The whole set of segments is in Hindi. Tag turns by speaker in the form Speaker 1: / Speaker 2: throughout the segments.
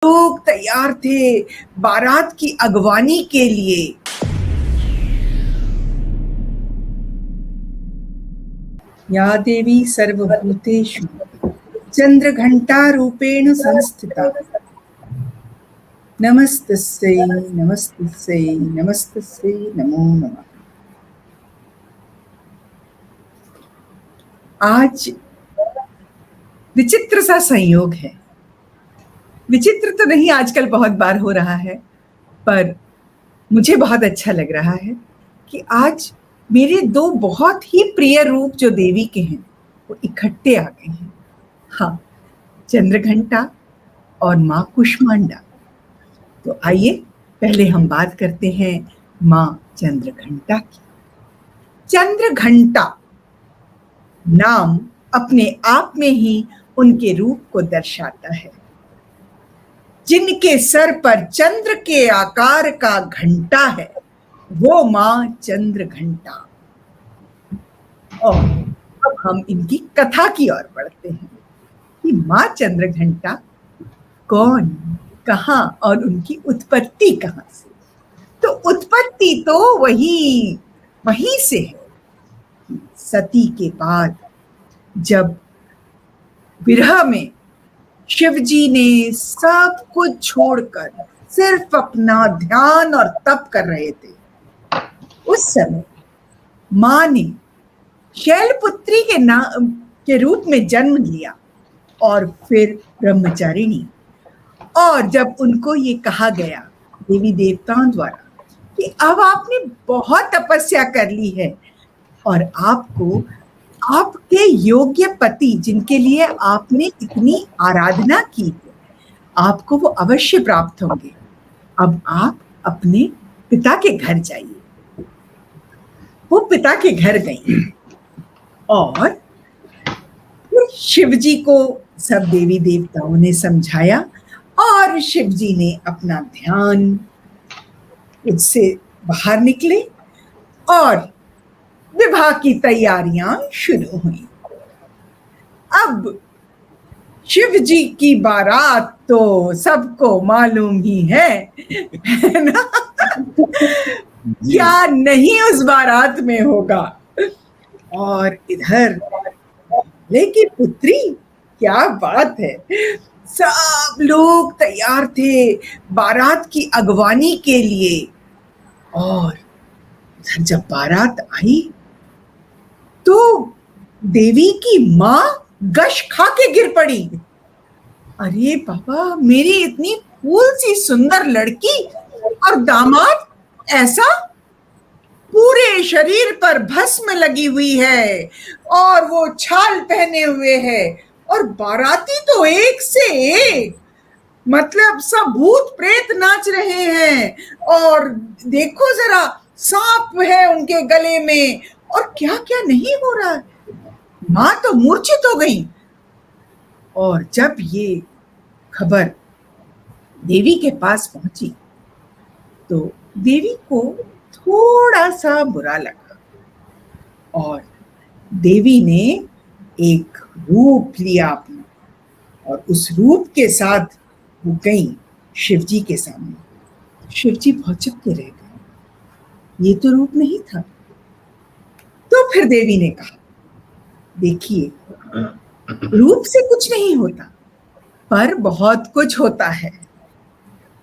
Speaker 1: लोग तैयार थे बारात की अगवानी के लिए। या देवी सर्वभूतेषु चंद्रघंटा रूपेण संस्थिता नमस्तस्यै नमस्तस्यै नमस्तस्यै नमो नमः। आज विचित्र सा संयोग है। विचित्र तो नहीं, आजकल बहुत बार हो रहा है, पर मुझे बहुत अच्छा लग रहा है कि आज मेरे दो बहुत ही प्रिय रूप जो देवी के हैं वो इकट्ठे आ गए हैं। हाँ, चंद्रघंटा और माँ कुष्मांडा। तो आइए पहले हम बात करते हैं माँ चंद्रघंटा की। चंद्रघंटा नाम अपने आप में ही उनके रूप को दर्शाता है। जिनके सर पर चंद्र के आकार का घंटा है वो माँ चंद्रघंटा। और अब हम इनकी कथा की ओर बढ़ते हैं कि माँ चंद्रघंटा कौन, कहाँ और उनकी उत्पत्ति कहाँ से। तो उत्पत्ति तो वहीं से है। सती के बाद जब विरह में शिव जी ने सब कुछ छोड़कर सिर्फ अपना ध्यान और तप कर रहे थे, उस समय माँ ने शैलपुत्री के रूप में जन्म लिया और फिर ब्रह्मचारिणी। और जब उनको ये कहा गया देवी देवताओं द्वारा कि अब आपने बहुत तपस्या कर ली है और आपको आपके योग्य पति, जिनके लिए आपने इतनी आराधना की है, आपको वो अवश्य प्राप्त होंगे। अब आप अपने पिता के घर जाइए। वो पिता के घर गई और फिर शिव जी को सब देवी देवताओं ने समझाया और शिव जी ने अपना ध्यान उससे बाहर निकले और विवाह की तैयारियां शुरू हुई। अब शिव जी की बारात तो सबको मालूम ही है ना? क्या नहीं उस बारात में होगा। और इधर लेकिन पुत्री, क्या बात है, सब लोग तैयार थे बारात की अगवानी के लिए। और जब बारात आई तो देवी की माँ गश खा के गिर पड़ी। अरे बाबा, मेरी इतनी फूल सी सुंदर लड़की और दामाद ऐसा पूरे शरीर पर भस्म लगी हुई है और वो छाल पहने हुए है और बाराती तो एक से एक, मतलब सब भूत प्रेत नाच रहे हैं और देखो जरा सांप है उनके गले में और क्या क्या नहीं हो रहा है। माँ तो मूर्छित हो गई। और जब ये खबर देवी के पास पहुंची तो देवी को थोड़ा सा बुरा लगा और देवी ने एक रूप लिया अपना और उस रूप के साथ वो गई शिव जी के सामने। शिव जी भौचक के रह गए, ये तो रूप नहीं था। तो फिर देवी ने कहा, देखिए, रूप से कुछ नहीं होता पर बहुत कुछ होता है।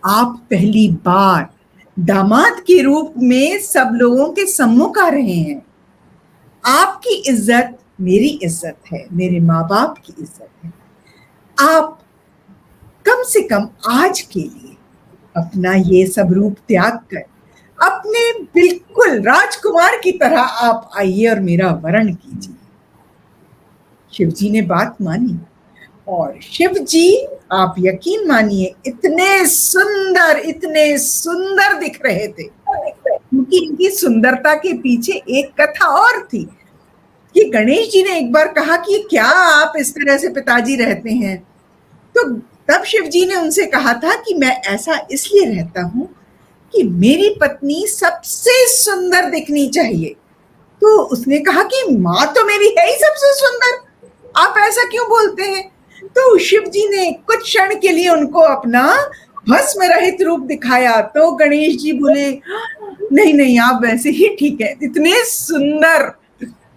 Speaker 1: आप पहली बार दामाद के रूप में सब लोगों के सम्मुख आ रहे हैं। आपकी इज्जत मेरी इज्जत है, मेरे माँ बाप की इज्जत है। आप कम से कम आज के लिए अपना ये सब रूप त्याग कर अपने बिल्कुल राजकुमार की तरह आप आइए और मेरा वरण कीजिए। शिव जी ने बात मानी और शिव जी, आप यकीन मानिए, इतने सुंदर दिख रहे थे क्योंकि इनकी सुंदरता के पीछे एक कथा और थी कि गणेश जी ने एक बार कहा कि क्या आप इस तरह से पिताजी रहते हैं। तो तब शिव जी ने उनसे कहा था कि मैं ऐसा इसलिए रहता हूं कि मेरी पत्नी सबसे सुंदर दिखनी चाहिए। तो उसने कहा कि माँ तो मेरी है ही सबसे सुंदर, आप ऐसा क्यों बोलते हैं। तो शिव जी ने कुछ क्षण के लिए उनको अपना भस्म रहित रूप दिखाया, तो गणेश जी बोले नहीं नहीं आप वैसे ही ठीक है, इतने सुंदर।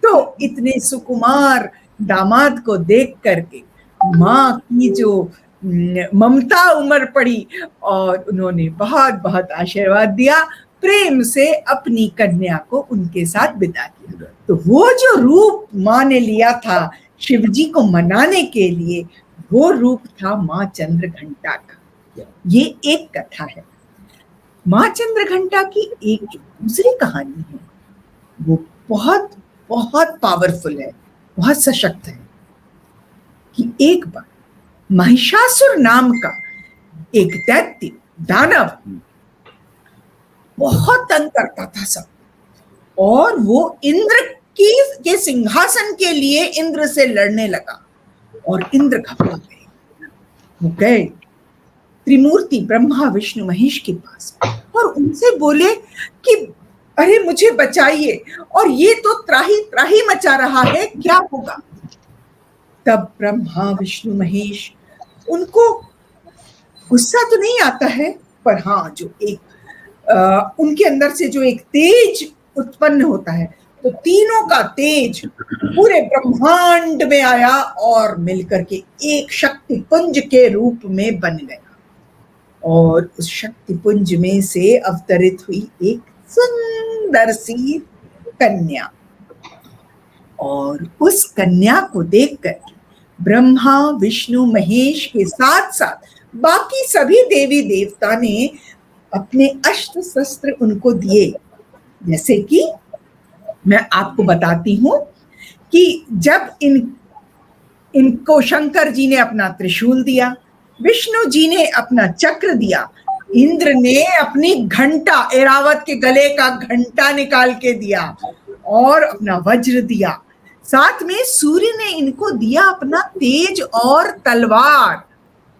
Speaker 1: तो इतने सुकुमार दामाद को देख करके माँ की जो ममता उमड़ पड़ी और उन्होंने बहुत बहुत आशीर्वाद दिया, प्रेम से अपनी कन्या को उनके साथ बिता दिया। तो वो जो रूप माँ ने लिया था शिव जी को मनाने के लिए, वो रूप था माँ चंद्रघंटा का। ये एक कथा है। माँ चंद्रघंटा की एक दूसरी कहानी है, वो बहुत बहुत पावरफुल है, बहुत सशक्त है। कि एक बार महिषासुर नाम का एक दैत्य दानव बहुत तंग करता था सब, और वो इंद्र के सिंहासन के लिए इंद्र से लड़ने लगा। और इंद्र घबरा गए, वो गए त्रिमूर्ति ब्रह्मा विष्णु महेश के पास और उनसे बोले कि अरे मुझे बचाइए, और ये तो त्राही त्राही मचा रहा है, क्या होगा। तब ब्रह्मा विष्णु महेश, उनको गुस्सा तो नहीं आता है, पर हाँ जो एक उनके अंदर से जो एक तेज उत्पन्न होता है, तो तीनों का तेज पूरे ब्रह्मांड में आया और मिलकर के एक शक्ति पुंज के रूप में बन गया। और उस शक्ति पुंज में से अवतरित हुई एक सुंदर सी कन्या, और उस कन्या को देखकर ब्रह्मा विष्णु महेश के साथ साथ बाकी सभी देवी देवता ने अपने अस्त्र शस्त्र उनको दिए। जैसे कि मैं आपको बताती हूं कि जब इनको शंकर जी ने अपना त्रिशूल दिया, विष्णु जी ने अपना चक्र दिया, इंद्र ने अपनी घंटा, एरावत के गले का घंटा निकाल के दिया और अपना वज्र दिया, साथ में सूर्य ने इनको दिया अपना तेज और तलवार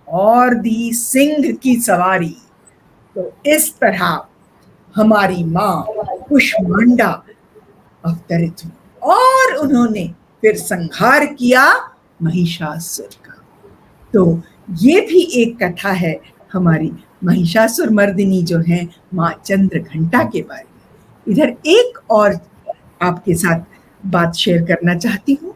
Speaker 1: और दी सिंह की सवारी। तो इस तरह हमारी माँ कुष्मांडा अवतरित हुई और उन्होंने फिर संहार किया महिषासुर का। तो ये भी एक कथा है हमारी महिषासुर मर्दिनी जो है माँ चंद्रघंटा के बारे में। इधर एक और आपके साथ बात शेयर करना चाहती हूँ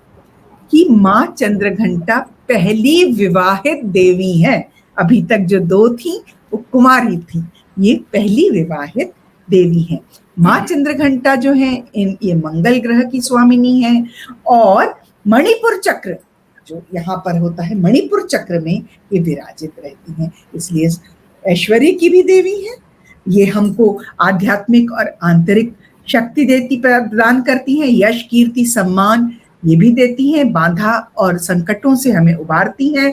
Speaker 1: कि माँ चंद्रघंटा पहली विवाहित देवी हैं। अभी तक जो दो थी वो कुमारी थी, ये पहली विवाहित देवी हैं। माँ चंद्रघंटा जो है ये मंगल ग्रह की स्वामिनी है और मणिपुर चक्र जो यहाँ पर होता है, मणिपुर चक्र में ये विराजित रहती हैं, इसलिए ऐश्वर्य की भी देवी है। ये हमको आध्यात्मिक और आंतरिक शक्ति देती, प्रदान करती हैं, यश कीर्ति सम्मान ये भी देती हैं, बाधा और संकटों से हमें उबारती हैं,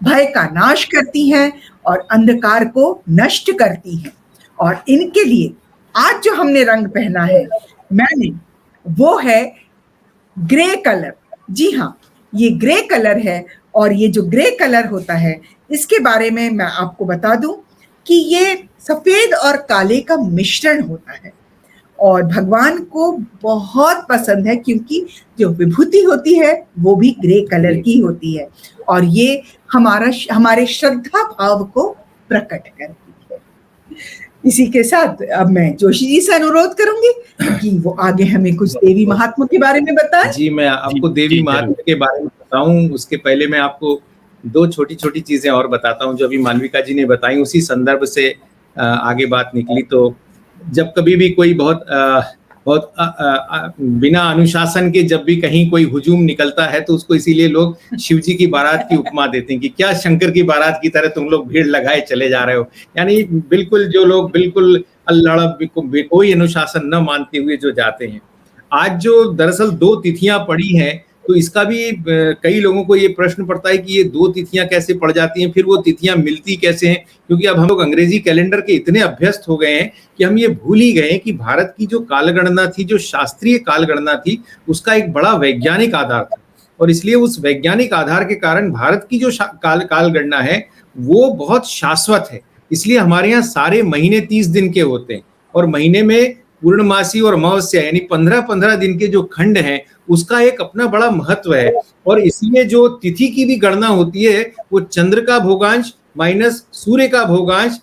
Speaker 1: भय का नाश करती हैं और अंधकार को नष्ट करती हैं। और इनके लिए आज जो हमने रंग पहना है मैंने, वो है ग्रे कलर। जी हाँ, ये ग्रे कलर है और ये जो ग्रे कलर होता है इसके बारे में मैं आपको बता दूं कि ये सफेद और काले का मिश्रण होता है और भगवान को बहुत पसंद है, क्योंकि जो विभूति होती है वो भी ग्रे कलर की होती है और ये हमारे श्रद्धा भाव को प्रकट करती है। इसी के साथ अब मैं जोशी जी से अनुरोध करूंगी कि वो आगे हमें कुछ देवी महात्मा के बारे में बताएं।
Speaker 2: जी, मैं आपको देवी महात्मा के बारे में बताऊं, उसके पहले मैं आपको दो छोटी छोटी चीजें और बताता हूं जो अभी मालविका जी ने बताई, उसी संदर्भ से आगे बात निकली। तो जब कभी भी कोई बहुत बिना अनुशासन के जब भी कहीं कोई हुजूम निकलता है तो उसको इसीलिए लोग शिवजी की बारात की उपमा देते हैं कि क्या शंकर की बारात की तरह तुम लोग भीड़ लगाए चले जा रहे हो। यानी बिल्कुल जो लोग बिल्कुल अल्लड़ कोई अनुशासन न मानते हुए जो जाते हैं। आज जो दरअसल दो तिथियां पड़ी हैं तो इसका भी कई लोगों को ये प्रश्न पड़ता है कि ये दो तिथियां कैसे पड़ जाती हैं, फिर वो तिथियां मिलती कैसे हैं, क्योंकि अब हम लोग अंग्रेजी कैलेंडर के इतने अभ्यस्त हो गए हैं कि हम ये भूल ही गए कि भारत की जो कालगणना थी, जो शास्त्रीय कालगणना थी, उसका एक बड़ा वैज्ञानिक आधार था और इसलिए उस वैज्ञानिक आधार के कारण भारत की जो कालगणना है वो बहुत शाश्वत है। इसलिए हमारे यहाँ सारे महीने 30 दिन के होते हैं और महीने में पूर्णमासी और अमावस्या यानी 15-15 दिन के जो खंड हैं उसका एक अपना बड़ा महत्व है। और इसलिए जो तिथि की भी गणना होती है वो चंद्र का भोगांश माइनस सूर्य का भोगांश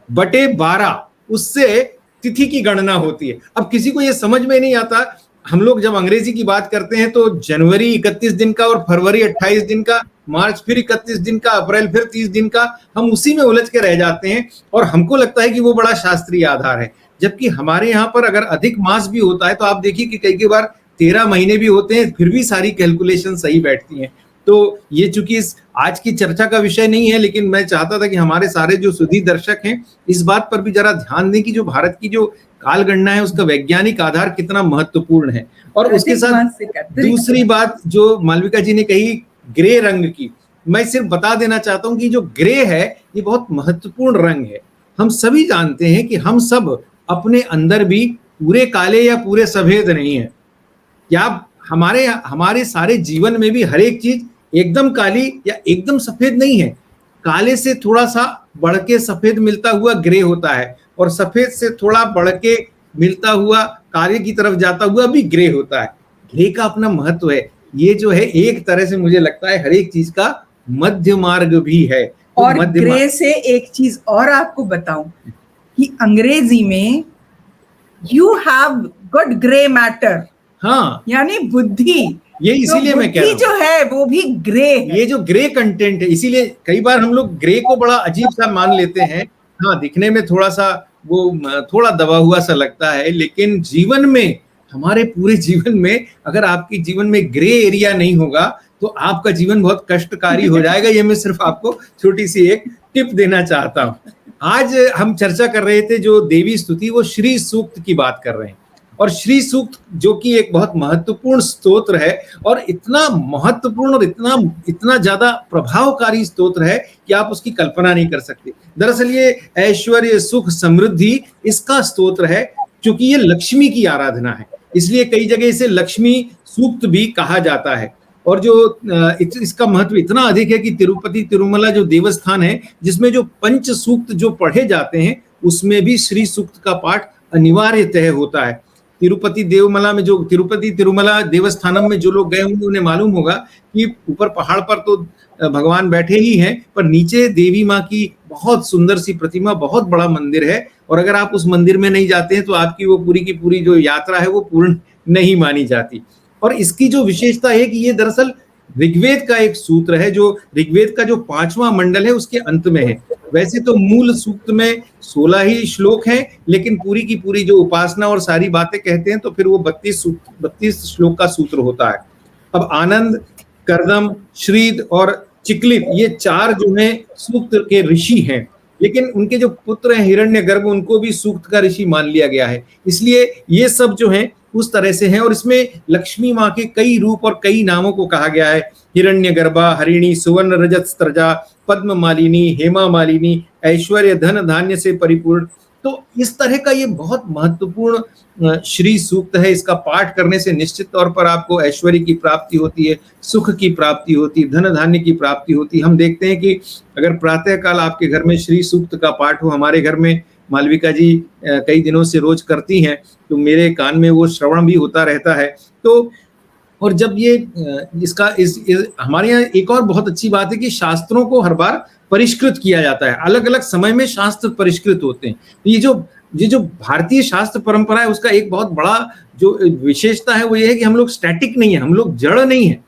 Speaker 2: बटे 12, उससे तिथि की गणना होती है। अब किसी को ये समझ में नहीं आता, हम लोग जब अंग्रेजी की बात करते हैं तो जनवरी 31 दिन का और फरवरी 28 दिन का, मार्च फिर 31 दिन का, अप्रैल फिर 30 दिन का, हम उसी में उलझ के रह जाते हैं और हमको लगता है कि वो बड़ा शास्त्रीय आधार है। जबकि हमारे यहाँ पर अगर अधिक मास भी होता है तो आप देखिए कि कई बार 13 महीने भी होते हैं, फिर भी सारी कैलकुलेशन सही बैठती हैं। तो ये चूंकि आज की चर्चा का विषय नहीं है, लेकिन मैं चाहता था कि हमारे सारे जो सुधी दर्शक हैं इस बात पर भी जरा ध्यान दें कि जो भारत की जो काल गणना है उसका वैज्ञानिक आधार कितना महत्वपूर्ण है। और उसके साथ दूसरी बात जो मालविका जी ने कही ग्रे रंग की, मैं सिर्फ बता देना चाहता हूं कि जो ग्रे है ये बहुत महत्वपूर्ण रंग है। हम सभी जानते हैं कि हम सब अपने अंदर भी पूरे काले या पूरे सफेद नहीं है। क्या हमारे सारे जीवन में भी हर एक चीज एकदम काली या एकदम सफेद नहीं है। काले से थोड़ा सा बढ़ के सफेद मिलता हुआ ग्रे होता है और सफेद से थोड़ा बढ़ के मिलता हुआ काले की तरफ जाता हुआ भी ग्रे होता है। ग्रे का अपना महत्व है। ये जो है एक तरह से मुझे लगता है हर एक चीज का मध्य मार्ग भी है। तो
Speaker 1: और ग्रे से एक चीज और आपको बताऊं कि अंग्रेजी में you have got grey matter,
Speaker 2: हाँ,
Speaker 1: यानी बुद्धि,
Speaker 2: ये इसीलिए मैं कह रहा हूं
Speaker 1: जो है वो भी ग्रे है।
Speaker 2: ये जो ग्रे कंटेंट है, इसीलिए कई बार हम लोग ग्रे को बड़ा अजीब सा मान लेते हैं। हाँ, दिखने में थोड़ा सा वो थोड़ा दबा हुआ सा लगता है, लेकिन जीवन में, हमारे पूरे जीवन में अगर आपके जीवन में ग्रे एरिया नहीं होगा तो आपका जीवन बहुत कष्टकारी हो जाएगा। ये मैं सिर्फ आपको छोटी सी एक टिप देना चाहता हूँ। आज हम चर्चा कर रहे थे जो देवी स्तुति, वो श्री सूक्त की बात कर रहे हैं। और श्री सूक्त जो कि एक बहुत महत्वपूर्ण स्तोत्र है और इतना महत्वपूर्ण और इतना ज्यादा प्रभावकारी स्तोत्र है कि आप उसकी कल्पना नहीं कर सकते। दरअसल ये ऐश्वर्य सुख समृद्धि इसका स्तोत्र है, क्योंकि ये लक्ष्मी की आराधना है, इसलिए कई जगह इसे लक्ष्मी सूक्त भी कहा जाता है। और जो इसका महत्व इतना अधिक है कि तिरुपति तिरुमला जो देवस्थान है जिसमें जो पंच सूक्त जो पढ़े जाते हैं उसमें भी श्री सूक्त का पाठ अनिवार्यतः होता है। तिरुपति तिरुमला देवस्थानम में जो लोग गए होंगे उन्हें मालूम होगा कि ऊपर पहाड़ पर तो भगवान बैठे ही हैं, पर नीचे देवी माँ की बहुत सुंदर सी प्रतिमा, बहुत बड़ा मंदिर है। और अगर आप उस मंदिर में नहीं जाते हैं तो आपकी वो पूरी की पूरी जो यात्रा है वो पूर्ण नहीं मानी जाती। और इसकी जो विशेषता है कि ये दरअसल ऋग्वेद का एक सूत्र है, जो ऋग्वेद का जो 5वां मंडल है उसके अंत में है। वैसे तो मूल सूक्त में 16 ही श्लोक हैं, लेकिन पूरी की पूरी जो उपासना और सारी बातें कहते हैं तो फिर वो 32 श्लोक का सूत्र होता है। अब आनंद, कर्दम, श्रीद और चिकलित ये 4 जो हैं सूक्त के ऋषि हैं, लेकिन उनके जो पुत्र हैं हिरण्यगर्भ उनको भी सूक्त का ऋषि मान लिया गया है। इसलिए ये सब जो हैं उस तरह से हैं। और इसमें लक्ष्मी माँ के कई रूप और कई नामों को कहा गया है। हिरण्यगर्भा, हरिणी, सुवर्ण रजत स्त्रजा, पद्म मालिनी, हेमा मालिनी, ऐश्वर्य धन धान्य से परिपूर्ण। तो इस तरह का ये बहुत महत्वपूर्ण श्री सूक्त है। इसका पाठ करने से निश्चित तौर पर आपको ऐश्वर्य की प्राप्ति होती है, सुख की प्राप्ति होती है, धन धान्य की प्राप्ति होती है। हम देखते हैं कि अगर प्रातः काल आपके घर में श्री सूक्त का पाठ हो, हमारे घर में मालविका जी कई दिनों से रोज करती हैं, तो मेरे कान में वो श्रवण भी होता रहता है। तो और जब ये हमारे यहाँ एक और बहुत अच्छी बात है कि शास्त्रों को हर बार परिष्कृत किया जाता है। अलग अलग समय में शास्त्र परिष्कृत होते हैं। ये जो भारतीय शास्त्र परंपरा है उसका एक बहुत बड़ा जो विशेषता है वो ये है कि हम लोग स्टैटिक नहीं है, हम लोग जड़ नहीं है,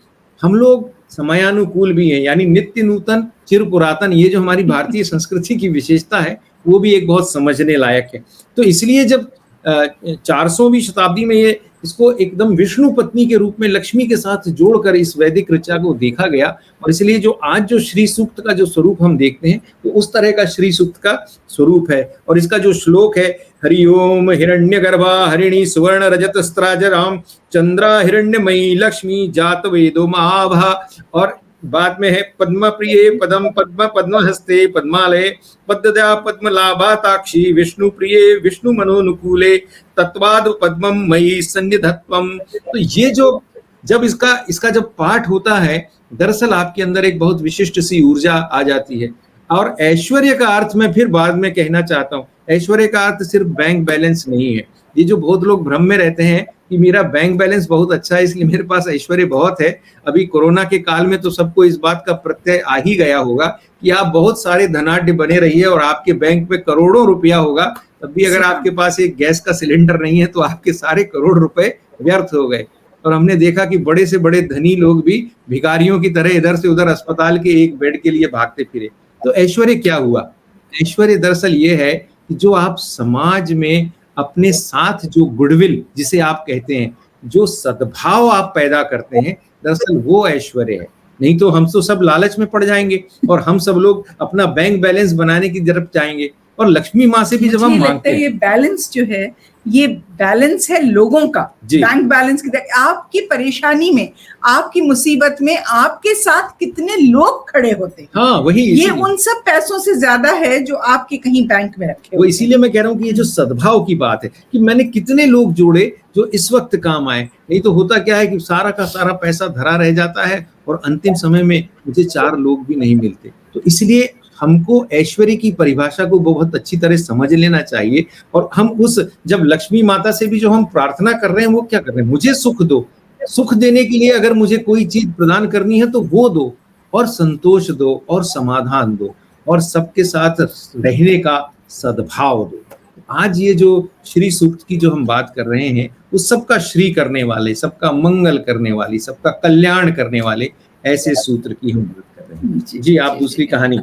Speaker 2: हम लोग समयानुकूल भी हैं, यानी नित्य नूतन चिर पुरातन। ये जो हमारी भारतीय संस्कृति की विशेषता है वो भी एक बहुत समझने लायक है। तो इसलिए जब 400वीं शताब्दी में ये इसको एकदम विष्णु पत्नी के रूप में लक्ष्मी के साथ जोड़कर इस वैदिक ऋचा को देखा गया, और इसलिए जो आज जो श्री सूक्त का जो स्वरूप हम देखते हैं तो उस तरह का श्री सूक्त का स्वरूप है। और इसका जो श्लोक है, हरि ओम हिरण्यगर्भा हरिणी सुवर्ण रजत स्त्राजराम चंद्रा हिरण्यमयी लक्ष्मी जात वेदो महाभा, और बाद में है पद्म प्रिय पदम पद्म पद्म हस्ते पद्मालय पद्मदा पद्मलाभाताक्षी विष्णु प्रिय विष्णु मनोनुकूले तत्वाद पद्मम मयि सन्निधत्वम। तो ये जो जब इसका जब पाठ होता है दरअसल आपके अंदर एक बहुत विशिष्ट सी ऊर्जा आ जाती है। और ऐश्वर्य का अर्थ मैं फिर बाद में कहना चाहता हूँ, ऐश्वर्य का अर्थ सिर्फ बैंक बैलेंस नहीं है। ये जो बहुत लोग भ्रम में रहते हैं कि मेरा बैंक बैलेंस बहुत अच्छा है इसलिए मेरे पास ऐश्वर्य बहुत है, अभी कोरोना के काल में तो सबको इस बात का प्रत्यय आ ही गया होगा कि आप बहुत सारे धनाढ्य बने रहिए और आपके बैंक में करोड़ों रुपया होगा, तब भी अगर आपके पास एक गैस का सिलेंडर नहीं है तो आपके सारे करोड़ रुपए व्यर्थ हो गए। और हमने देखा कि बड़े से बड़े धनी लोग भी भिखारियों की तरह इधर से उधर अस्पताल के एक बेड के लिए भागते फिरे। तो ऐश्वर्य क्या हुआ? ऐश्वर्य दरअसल ये है कि जो आप समाज में अपने साथ जो गुडविल जिसे आप कहते हैं, जो सद्भाव आप पैदा करते हैं, दरअसल वो ऐश्वर्य है। नहीं तो हम तो सब लालच में पड़ जाएंगे और हम सब लोग अपना बैंक बैलेंस बनाने की तरफ जाएंगे। और लक्ष्मी माँ से भी जब हम मांगते हैं,
Speaker 1: ये बैलेंस जो है, ये बैलेंस है लोगों का, बैंक बैलेंस की। आपकी परेशानी में, आपकी मुसीबत में आपके साथ कितने लोग खड़े होते हैं,
Speaker 2: हाँ वही,
Speaker 1: ये उन सब पैसों से ज्यादा है जो आपके कहीं बैंक में रखे।
Speaker 2: वो इसीलिए मैं कह रहा हूँ कि ये जो सद्भाव की बात है कि मैंने कितने लोग जोड़े जो इस वक्त काम आए। नहीं तो होता क्या है कि सारा का सारा पैसा धरा रह जाता है और अंतिम समय में मुझे 4 लोग भी नहीं मिलते। तो इसलिए हमको ऐश्वर्य की परिभाषा को बहुत अच्छी तरह समझ लेना चाहिए। और हम उस, जब लक्ष्मी माता से भी जो हम प्रार्थना कर रहे हैं वो क्या कर रहे हैं, मुझे सुख दो, सुख देने के लिए अगर मुझे कोई चीज प्रदान करनी है तो वो दो, और संतोष दो और समाधान दो और सबके साथ रहने का सद्भाव दो। आज ये जो श्री सूक्त की जो हम बात कर रहे हैं वो सबका श्री करने वाले, सबका मंगल करने वाली, सबका कल्याण करने वाले ऐसे सूत्र की हम बात कर रहे हैं। जी आप दूसरी कहानी।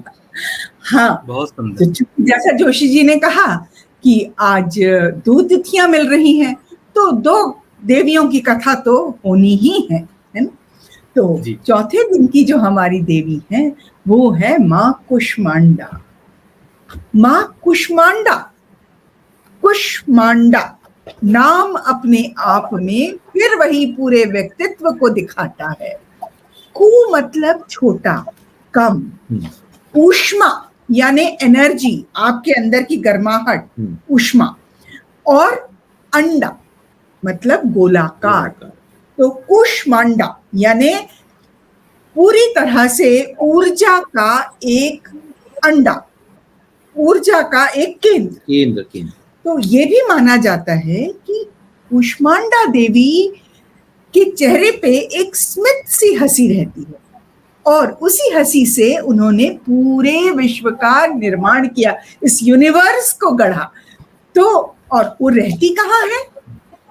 Speaker 1: हाँ,
Speaker 2: बहुत सुंदर।
Speaker 1: जैसा जोशी जी ने कहा कि आज 2 तिथियां मिल रही हैं तो 2 देवियों की कथा तो होनी ही है ना। तो चौथे दिन की जो हमारी देवी है वो है माँ कुष्मांडा। माँ कुष्मांडा, कुष्मांडा नाम अपने आप में फिर वही पूरे व्यक्तित्व को दिखाता है। कु मतलब छोटा, कम, ऊष्मा यानी एनर्जी, आपके अंदर की गर्माहट, ऊष्मा, और अंडा मतलब गोलाकार। तो कुष्मांडा यानी पूरी तरह से ऊर्जा का एक अंडा, ऊर्जा का एक केंद्र। तो ये भी माना जाता है कि कुष्मांडा देवी के चेहरे पे एक स्मित सी हंसी रहती है और उसी हंसी से उन्होंने पूरे विश्व का निर्माण किया, इस यूनिवर्स को गढ़ा। तो और वो रहती कहाँ है?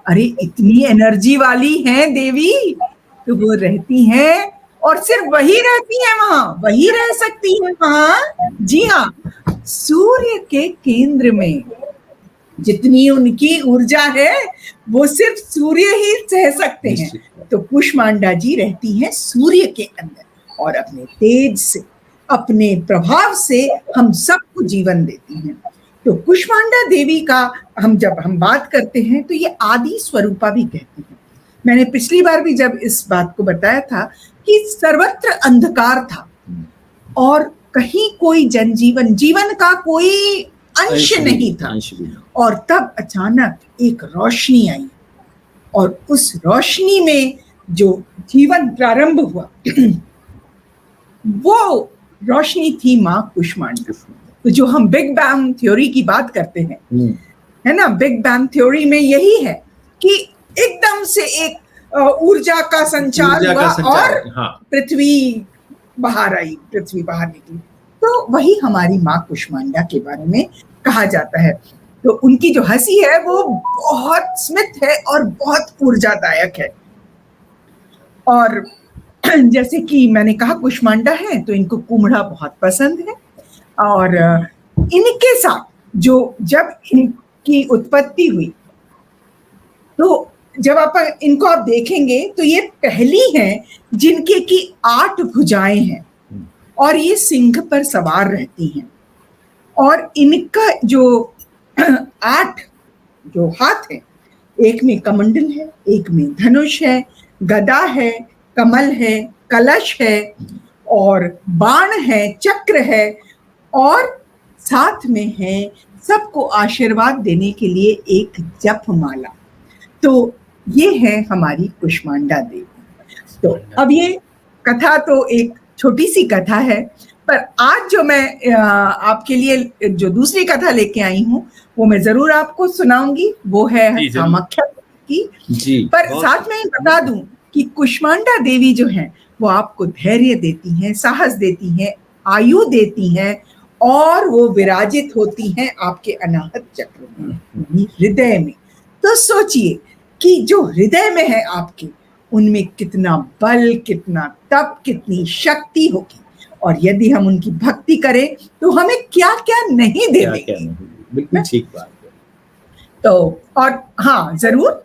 Speaker 1: अरे इतनी एनर्जी वाली हैं देवी, तो वो रहती हैं और सिर्फ वही रहती हैं वहां, वही रह सकती हैं वहां। जी हाँ, सूर्य के केंद्र में जितनी उनकी ऊर्जा है वो सिर्फ सूर्य ही सह सकते हैं। तो कुष्मांडा जी रहती हैं सूर्य के अंदर और अपने तेज से, अपने प्रभाव से हम सबको जीवन देती हैं। तो कुष्मांडा देवी का जब हम बात करते हैं तो ये आदि स्वरूपा भी कहते हैं। मैंने पिछली बार भी जब इस बात को बताया था कि सर्वत्र अंधकार था और कहीं कोई जीवन का कोई अंश नहीं था, और तब अचानक एक रोशनी आई और उस रोशनी में जो जीवन प्रारंभ हुआ वो रोशनी थी माँ कुष्मांडा। तो जो हम बिग बैंग थ्योरी की बात करते हैं, है ना, बिग बैंग थ्योरी में यही है कि एकदम से एक ऊर्जा का संचार हुआ और पृथ्वी बाहर आई, पृथ्वी बाहर निकली। तो वही हमारी माँ कुष्मांडा के बारे में कहा जाता है। तो उनकी जो हंसी है वो बहुत स्मित है और बहुत ऊर्जादायक है। और जैसे कि मैंने कहा कुष्मांडा है तो इनको कुम्हड़ा बहुत पसंद है, और इनके साथ जब इनकी उत्पत्ति हुई तो जब इनको आप देखेंगे तो ये पहली हैं जिनके की 8 भुजाएं हैं और ये सिंह पर सवार रहती हैं, और इनका जो 8 जो हाथ है, एक में कमंडल है, एक में धनुष है, गदा है, कमल है, कलश है और बाण है, चक्र है, और साथ में है सबको आशीर्वाद देने के लिए एक जप माला। तो ये है हमारी कुष्मांडा देवी। तो अब ये कथा तो एक छोटी सी कथा है, पर आज जो मैं आपके लिए जो दूसरी कथा लेके आई हूँ वो मैं जरूर आपको सुनाऊंगी, वो है कामाख्या की।
Speaker 2: जी,
Speaker 1: पर साथ में बता दूं कि कुष्मांडा देवी जो है वो आपको धैर्य देती हैं, साहस देती हैं, आयु देती हैं, और वो विराजित होती हैं आपके अनाहत चक्र में, हृदय में। तो सोचिए कि जो हृदय में है आपके, उनमें कितना बल, कितना तप, कितनी शक्ति होगी, और यदि हम उनकी भक्ति करें तो हमें क्या क्या नहीं दे देंगे।
Speaker 2: बिल्कुल ठीक बात है।
Speaker 1: तो और हाँ, जरूर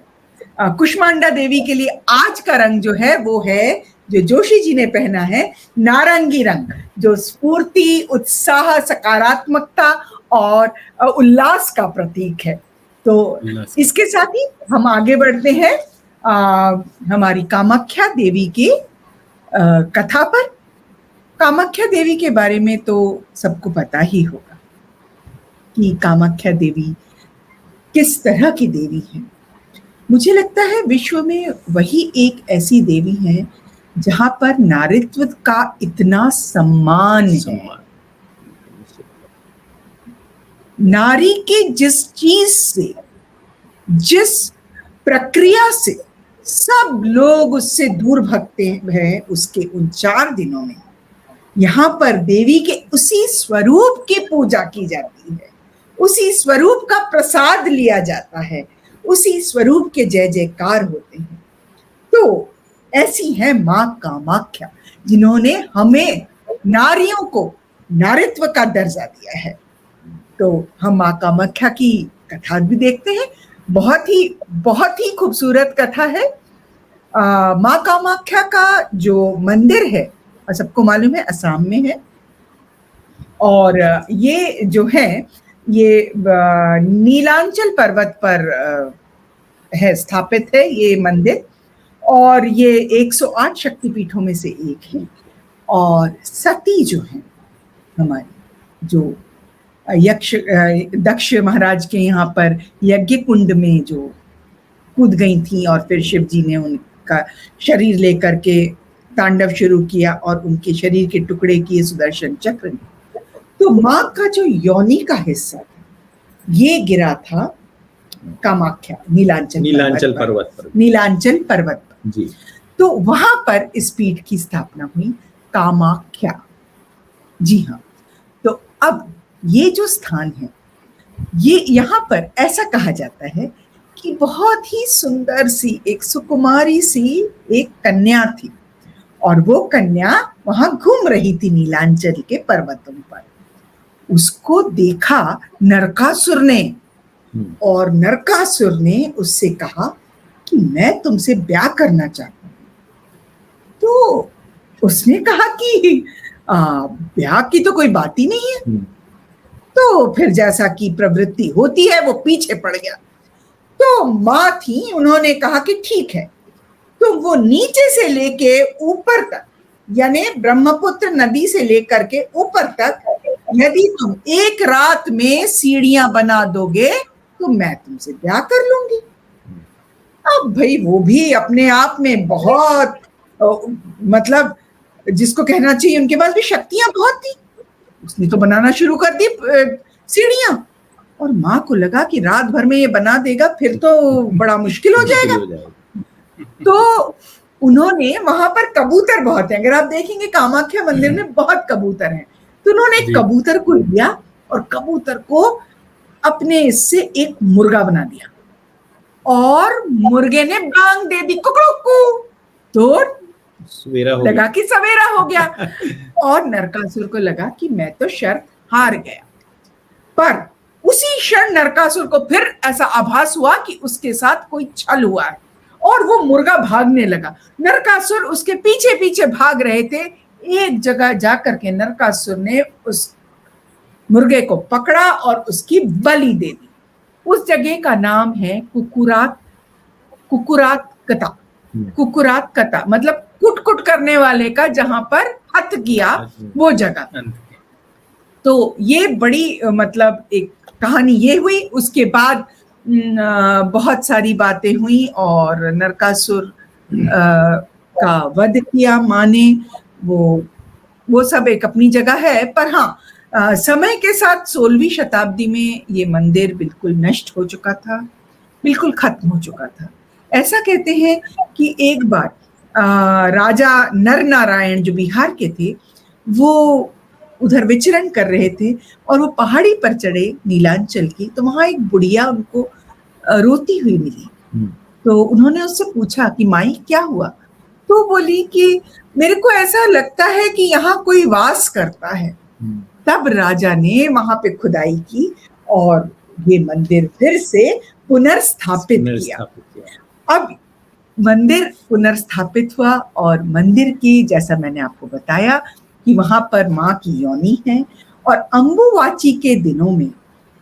Speaker 1: कुष्मांडा देवी के लिए आज का रंग जो है वो है, जो जोशी जी ने पहना है, नारंगी रंग, जो स्फूर्ति, उत्साह, सकारात्मकता और उल्लास का प्रतीक है। तो इसके साथ ही हम आगे बढ़ते हैं हमारी कामाख्या देवी की कथा पर। कामाख्या देवी के बारे में तो सबको पता ही होगा कि कामाख्या देवी किस तरह की देवी है। मुझे लगता है विश्व में वही एक ऐसी देवी है जहां पर नारीत्व का इतना सम्मान है। नारी के जिस चीज से, जिस प्रक्रिया से सब लोग उससे दूर भगते हैं, उसके उन 4 दिनों में यहाँ पर देवी के उसी स्वरूप की पूजा की जाती है, उसी स्वरूप का प्रसाद लिया जाता है, उसी स्वरूप के जय जयकार होते हैं। तो ऐसी है माँ कामाख्या, जिन्होंने हमें नारियों को नारित्व का दर्जा दिया है। तो हम माँ कामाख्या की कथा भी देखते हैं। बहुत ही खूबसूरत कथा है। माँ कामाख्या का जो मंदिर है, सबको मालूम है, असम में है, और ये जो है ये नीलांचल पर्वत पर है, स्थापित है ये मंदिर, और ये 108 शक्तिपीठों में से एक है। और सती जो है हमारी, जो यक्ष दक्ष महाराज के यहाँ पर यज्ञ कुंड में जो कूद गई थी, और फिर शिव जी ने उनका शरीर लेकर के तांडव शुरू किया और उनके शरीर के टुकड़े किए सुदर्शन चक्र ने। तो माँ का जो योनि का हिस्सा था ये गिरा था कामाख्या नीलांचल पर्वत पर
Speaker 2: जी।
Speaker 1: तो वहां पर इस पीठ की स्थापना हुई, कामाख्या। जी हाँ। तो अब ये जो स्थान है, ये यहाँ पर ऐसा कहा जाता है कि बहुत ही सुंदर सी एक सुकुमारी सी एक कन्या थी, और वो कन्या वहां घूम रही थी नीलांचल के पर्वतों पर। उसको देखा नरकासुर ने, और नरकासुर ने उससे कहा कि मैं तुमसे ब्याह करना चाहता हूं। तो उसने कहा कि ब्याह की तो कोई बात ही नहीं है। तो फिर जैसा कि प्रवृत्ति होती है वो पीछे पड़ गया। तो माँ थी, उन्होंने कहा कि ठीक है, तो वो नीचे से लेके ऊपर तक, यानी ब्रह्मपुत्र नदी से लेकर के ऊपर तक, यदि तुम एक रात में सीढ़ियां बना दोगे तो मैं तुमसे ब्याह कर लूंगी। अब भाई वो भी अपने आप में बहुत मतलब जिसको कहना चाहिए उनके पास भी शक्तियां बहुत थी। उसने तो बनाना शुरू कर दी सीढ़ियां, और माँ को लगा कि रात भर में ये बना देगा फिर तो बड़ा मुश्किल हो जाएगा। तो उन्होंने, वहां पर कबूतर बहुत हैं, अगर आप देखेंगे कामाख्या मंदिर में बहुत कबूतर हैं, तो उन्होंने कबूतर को लिया और कबूतर को अपने इससे एक मुर्गा बना दिया, और मुर्गे ने बांग दे दी, कुकड़ू, तो लगा कि सवेरा हो गया। और नरकासुर को लगा कि मैं तो शर्त हार गया। पर उसी क्षण नरकासुर को फिर ऐसा आभास हुआ कि उसके साथ कोई छल हुआ है, और वो मुर्गा भागने लगा। नरकासुर उसके पीछे पीछे भाग रहे थे। एक जगह जाकर के नरकासुर ने उस मुर्गे को पकड़ा और उसकी बलि दे दी। उस जगह का नाम है कुकुरात कता, मतलब कुट करने वाले का, जहां पर हत किया वो जगह। तो ये बड़ी मतलब एक कहानी ये हुई। उसके बाद बहुत सारी बातें हुई, और नरकासुर का वध किया माँ ने। वो वो सब एक अपनी जगह है, पर हाँ, समय के साथ 16वीं शताब्दी में ये मंदिर बिल्कुल नष्ट हो चुका था, बिल्कुल खत्म हो चुका था। ऐसा कहते हैं कि एक बार राजा नर नारायण जो बिहार के थे, वो उधर विचरण कर रहे थे और वो पहाड़ी पर चढ़े नीलांचल की, तो वहां एक बुढ़िया उनको रोती हुई मिली। तो उन्होंने उससे पूछा कि माई क्या हुआ? तो बोली कि मेरे को ऐसा लगता है कि यहाँ कोई वास करता है। तब राजा ने वहां पे खुदाई की और ये मंदिर फिर से पुनर्स्थापित किया। अब मंदिर पुनर्स्थापित हुआ और मंदिर की, जैसा मैंने आपको बताया कि वहां पर माँ की योनि है, और अंबुवाची के दिनों में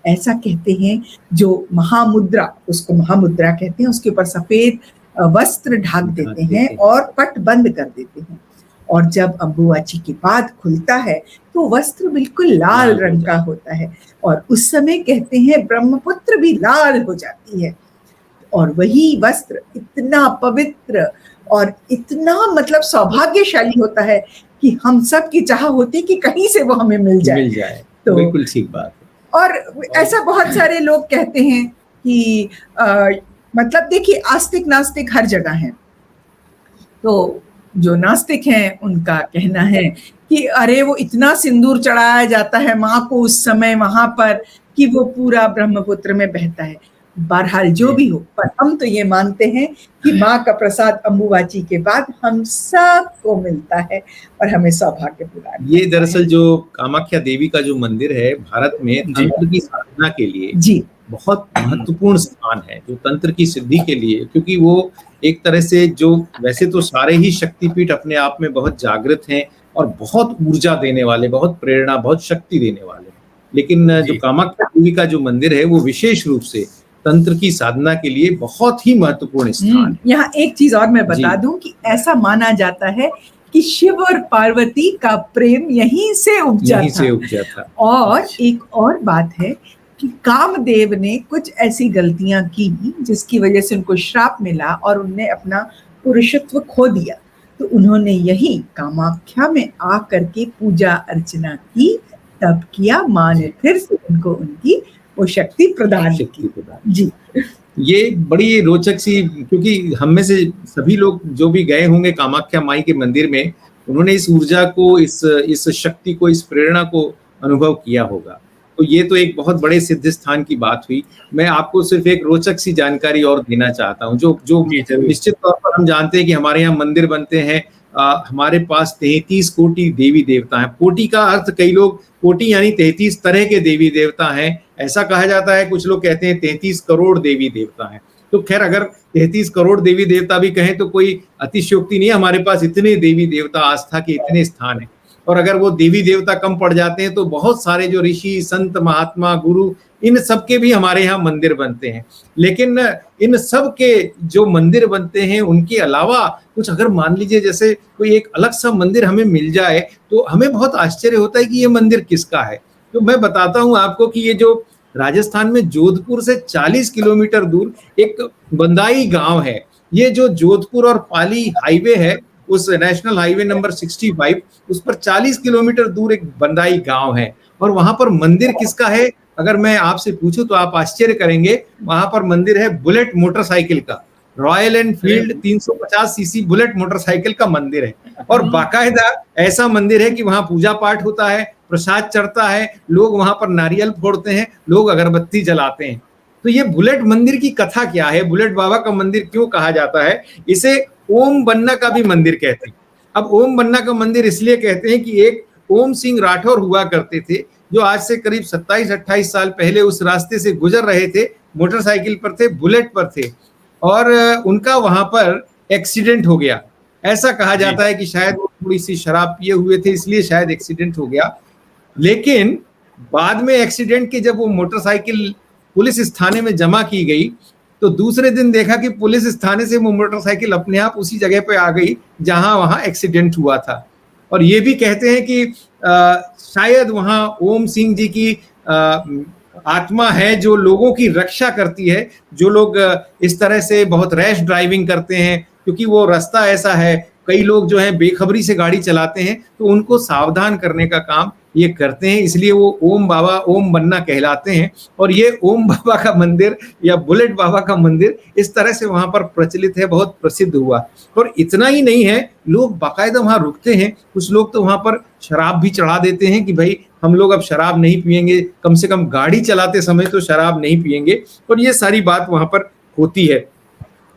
Speaker 1: ऐसा कहते हैं जो महामुद्रा, उसको महामुद्रा कहते हैं, उसके ऊपर सफेद वस्त्र ढक देते हैं और पट बंद कर देते हैं, और जब अंबुवाची के बाद खुलता है तो वस्त्र बिल्कुल लाल रंग का होता है, और उस समय कहते हैं ब्रह्मपुत्र भी लाल हो जाती है। और वही वस्त्र इतना पवित्र और इतना मतलब सौभाग्यशाली होता है कि हम सब की चाह होती कि कहीं से वो हमें मिल जाए।
Speaker 2: तो बिल्कुल ठीक बात है।
Speaker 1: और ऐसा बहुत सारे लोग कहते हैं कि मतलब देखिए, आस्तिक नास्तिक हर जगह है। तो जो नास्तिक हैं उनका कहना है कि अरे वो इतना सिंदूर चढ़ाया जाता है माँ को उस समय वहां पर कि वो पूरा ब्रह्मपुत्र में बहता है। बहरहाल जो भी हो, पर हम तो ये मानते हैं कि माँ का प्रसाद अंबुवाची के बाद हम सबको मिलता है और हमें सौभाग्य प्रदान।
Speaker 2: ये दरअसल जो कामाख्या देवी का जो मंदिर है भारत में तंत्र की साधना के लिए
Speaker 1: जी
Speaker 2: बहुत महत्वपूर्ण स्थान है, जो तंत्र की सिद्धि के लिए, क्योंकि वो एक तरह से जो वैसे तो सारे ही शक्तिपीठ अपने आप में बहुत जागृत हैं और बहुत ऊर्जा देने वाले, बहुत प्रेरणा, बहुत शक्ति देने वाले, लेकिन जो कामाख्या देवी का जो मंदिर है वो विशेष रूप से तंत्र की साधना के लिए बहुत ही महत्वपूर्ण स्थान है।
Speaker 1: यहाँ एक चीज और मैं बता दूं कि ऐसा माना जाता है कि शिव और पार्वती का प्रेम यहीं से उपजा था। और एक और बात है कि कामदेव ने कुछ ऐसी गलतियां की जिसकी वजह से उनको श्राप मिला और उनने अपना पुरुषत्व खो दिया, तो उन्होंने यही कामाख्या में आकर के पूजा अर्चना की, तब किया माँ ने फिर से उनको उनकी वो शक्ति प्रदान की। जी,
Speaker 2: ये बड़ी रोचक सी, क्योंकि हम में से सभी लोग जो भी गए होंगे कामाख्या माई के मंदिर में, उन्होंने इस ऊर्जा को, इस शक्ति को, इस प्रेरणा को अनुभव किया होगा। तो ये तो एक बहुत बड़े सिद्ध स्थान की बात हुई। मैं आपको सिर्फ एक रोचक सी जानकारी और देना चाहता हूँ, जो निश्चित तौर पर हम जानते हैं कि हमारे यहाँ मंदिर बनते हैं, हमारे पास 33 कोटि देवी देवता हैं। कोटि का अर्थ, कई लोग कोटि यानी 33 तरह के देवी देवता हैं ऐसा कहा जाता है, कुछ लोग कहते हैं 33 करोड़ देवी देवता हैं। तो खैर, अगर 33 करोड़ देवी देवता भी कहें तो कोई अतिशयोक्ति नहीं है। हमारे पास इतने देवी देवता, आस्था के इतने स्थान हैं, और अगर वो देवी देवता कम पड़ जाते हैं तो बहुत सारे जो ऋषि, संत, महात्मा, गुरु, इन सब के भी हमारे यहाँ मंदिर बनते हैं। लेकिन इन सब के जो मंदिर बनते हैं उनके अलावा कुछ, अगर मान लीजिए जैसे कोई एक अलग सा मंदिर हमें मिल जाए तो हमें बहुत आश्चर्य होता है कि ये मंदिर किसका है। तो मैं बताता हूँ आपको कि ये जो राजस्थान में जोधपुर से 40 किलोमीटर दूर एक बंदाई गांव है, ये जो जोधपुर और पाली हाईवे है, उस नेशनल हाईवे नंबर 65, उस पर 40 किलोमीटर दूर एक बंदाई गांव है, और वहां पर मंदिर किसका है अगर मैं आपसे पूछूं तो आप आश्चर्य करेंगे। वहां पर मंदिर है बुलेट मोटरसाइकिल का, royal Enfield 350 CC bullet motorcycle का मंदिर है, और बाकायदा ऐसा मंदिर है कि वहां पूजा पाठ होता है, प्रसाद चढ़ता है, लोग वहां पर नारियल फोड़ते हैं, लोग अगरबत्ती जलाते हैं। तो ये बुलेट मंदिर की कथा क्या है, बुलेट बाबा का मंदिर क्यों कहा जाता है? इसे ओम बन्ना का भी मंदिर कहते हैं। अब ओम बन्ना का मंदिर इसलिए कहते हैं कि एक ओम सिंह राठौर हुआ करते थे, जो आज से करीब 27-28 साल पहले उस रास्ते से गुजर रहे थे, मोटरसाइकिल पर थे, बुलेट पर थे, और उनका वहां पर एक्सीडेंट हो गया। ऐसा कहा जाता है कि शायद वो थोड़ी सी शराब पिए हुए थे, इसलिए शायद एक्सीडेंट हो गया। लेकिन बाद में एक्सीडेंट के जब वो मोटरसाइकिल पुलिस थाने में जमा की गई तो दूसरे दिन देखा कि पुलिस थाने से वो मोटरसाइकिल अपने आप उसी जगह पे आ गई जहां वहां एक्सीडेंट हुआ था। और ये भी कहते हैं कि शायद वहां ओम सिंह जी की आत्मा है जो लोगों की रक्षा करती है, जो लोग इस तरह से बहुत रैश ड्राइविंग करते हैं, क्योंकि वो रास्ता ऐसा है, कई लोग जो है बेखबरी से गाड़ी चलाते हैं, तो उनको सावधान करने का काम ये करते हैं, इसलिए वो ओम बाबा ओम बन्ना कहलाते हैं। और ये ओम बाबा का मंदिर या बुलेट बाबा का मंदिर इस तरह से वहां पर प्रचलित है, बहुत प्रसिद्ध हुआ। और इतना ही नहीं है, लोग बाकायदा वहां रुकते हैं, कुछ लोग तो वहां पर शराब भी चढ़ा देते हैं कि भाई हम लोग अब शराब नहीं पिएंगे, कम से कम गाड़ी चलाते समय तो शराब नहीं पिएंगे। और ये सारी बात वहां पर होती है।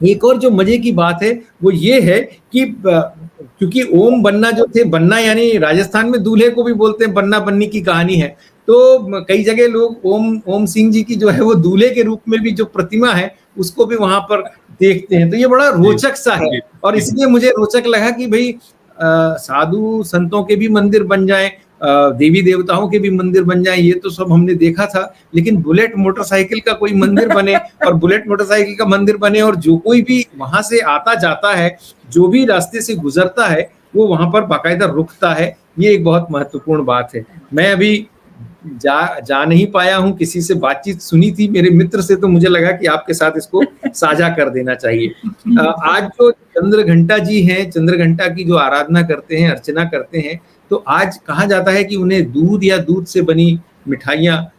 Speaker 2: एक और जो मजे की बात है वो ये है कि क्योंकि ओम बन्ना जो थे, बन्ना यानी राजस्थान में दूल्हे को भी बोलते हैं, बन्ना बन्नी की कहानी है, तो कई जगह लोग ओम सिंह जी की जो है वो दूल्हे के रूप में भी जो प्रतिमा है उसको भी वहां पर देखते हैं। तो ये बड़ा रोचक सा है, और इसलिए मुझे रोचक लगा कि भाई साधु संतों के भी मंदिर बन जाए, देवी देवताओं के भी मंदिर बन जाए, ये तो सब हमने देखा था, लेकिन बुलेट मोटरसाइकिल का कोई मंदिर बने और बुलेट मोटरसाइकिल का मंदिर बने, और जो कोई भी वहां से आता जाता है, जो भी रास्ते से गुजरता है, वो वहां पर बाकायदा रुकता है। ये एक बहुत महत्वपूर्ण बात है। मैं अभी जा नहीं पाया हूँ, किसी से बातचीत सुनी थी मेरे मित्र से, तो मुझे लगा कि आपके साथ इसको साझा कर देना चाहिए। आज जो चंद्र घंटा जी हैं, चंद्र घंटा की जो आराधना करते हैं, अर्चना करते हैं, तो आज कहा जाता है कि उन्हें दूध या दूध से बनी मिठाइयाँ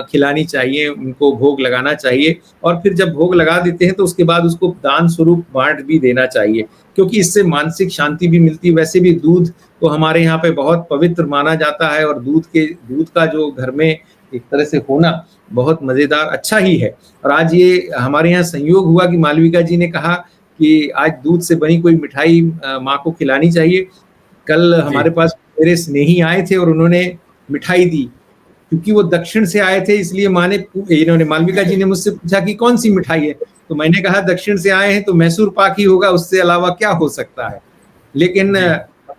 Speaker 2: खिलानी चाहिए, उनको भोग लगाना चाहिए, और फिर जब भोग लगा देते हैं तो उसके बाद उसको दान स्वरूप बांट भी देना चाहिए, क्योंकि इससे मानसिक शांति भी मिलती है। वैसे भी दूध तो हमारे यहाँ पे बहुत पवित्र माना जाता है, और दूध का जो घर में एक तरह से होना बहुत मजेदार अच्छा ही है। और आज ये हमारे यहाँ संयोग हुआ कि मालविका जी ने कहा कि आज दूध से बनी कोई मिठाई माँ को खिलानी चाहिए। कल हमारे पास मेरे स्नेही आए थे और उन्होंने मिठाई दी, क्योंकि वो दक्षिण से आए थे, इसलिए इन्होंने मालविका जी ने मुझसे पूछा कि कौन सी मिठाई है, तो मैंने कहा दक्षिण से आए हैं तो मैसूर पाक ही होगा, उससे अलावा क्या हो सकता है। लेकिन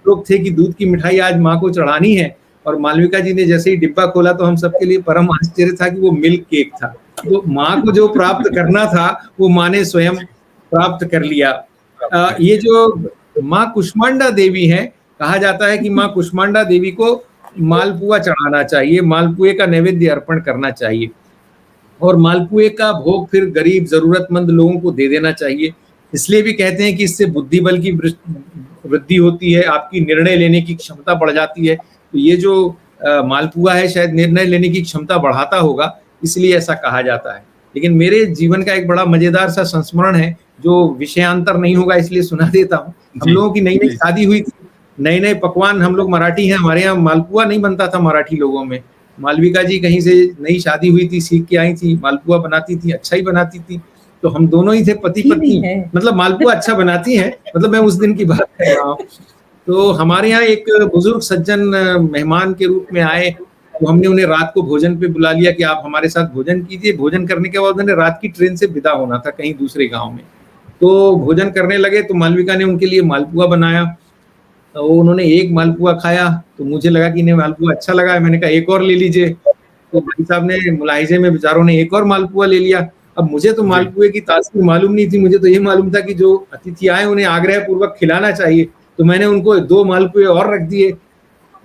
Speaker 2: लोग थे कि दूध की मिठाई आज माँ को चढ़ानी है, और मालविका जी ने जैसे ही डिब्बा खोला तो हम सबके लिए परम आश्चर्य था कि वो मिल्क केक था। तो माँ को जो प्राप्त करना था वो माँ ने स्वयं प्राप्त कर लिया। ये जो माँ कुष्मांडा देवी है, कहा जाता है कि माँ कुष्मांडा देवी को मालपुआ चढ़ाना चाहिए, मालपुए का नैवेद्य अर्पण करना चाहिए, और मालपुए का भोग फिर गरीब जरूरतमंद लोगों को दे देना चाहिए। इसलिए भी कहते हैं कि इससे बुद्धि बल की वृद्धि होती है, आपकी निर्णय लेने की क्षमता बढ़ जाती है। तो ये जो मालपुआ है शायद निर्णय लेने की क्षमता बढ़ाता होगा, इसलिए ऐसा कहा जाता है। लेकिन मेरे जीवन का एक बड़ा मजेदार सा संस्मरण है, जो विषयांतर नहीं होगा इसलिए सुना देता हूँ। हम लोगों की नई नई शादी हुई थी, नए नए पकवान, हम लोग मराठी हैं, हमारे यहाँ मालपुआ नहीं बनता था मराठी लोगों में। मालविका जी कहीं से नई शादी हुई थी, सीख के आई थी, मालपुआ बनाती थी, अच्छा ही बनाती थी। तो हम दोनों ही थे पति पत्नी, मतलब मालपुआ अच्छा बनाती हैं, मतलब मैं उस दिन की बात कर रहा हूँ। तो हमारे यहाँ एक बुजुर्ग सज्जन मेहमान के रूप में आए, तो हमने उन्हें रात को भोजन पे बुला लिया कि आप हमारे साथ भोजन कीजिए। भोजन करने के बाद उन्हें रात की ट्रेन से विदा होना था कहीं दूसरे गाँव में, तो भोजन करने लगे, तो मालविका ने उनके लिए मालपुआ बनाया। तो उन्होंने एक मालपुआ खाया, तो मुझे लगा कि इन्हें मालपुआ अच्छा लगा है, मैंने कहा एक और ले लीजिए। तो भाई साहब ने मुलाहिजे में बेचारों ने एक और मालपुआ ले लिया। अब मुझे तो मालपुए की तासीर मालूम नहीं थी, मुझे तो ये मालूम था कि जो अतिथि आए उन्हें आग्रह पूर्वक खिलाना चाहिए, तो मैंने उनको 2 मालपुए और रख दिए।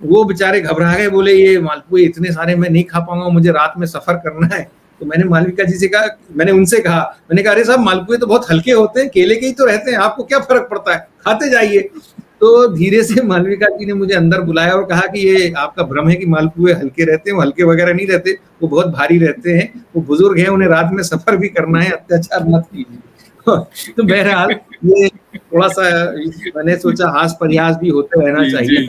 Speaker 2: वो बेचारे घबरा गए, बोले ये मालपुए इतने सारे मैं नहीं खा पाऊंगा, मुझे रात में सफर करना है। तो मैंने मालविका जी से कहा, मैंने उनसे कहा, मैंने कहा अरे साहब मालपुए तो बहुत हल्के होते हैं, केले के ही तो रहते हैं, आपको क्या फर्क पड़ता है, खाते जाइए। तो धीरे से मालविका जी ने मुझे अंदर बुलाया और कहा कि ये आपका भ्रम है कि मालपुए हल्के रहते हैं, वो हल्के वगैरह नहीं रहते, वो बहुत भारी रहते हैं, वो बुजुर्ग हैं, उन्हें रात में सफर भी करना है, अत्याचार मत कीजिए। तो बहरहाल ये थोड़ा सा मैंने सोचा हास परिहास भी होते रहना चाहिए।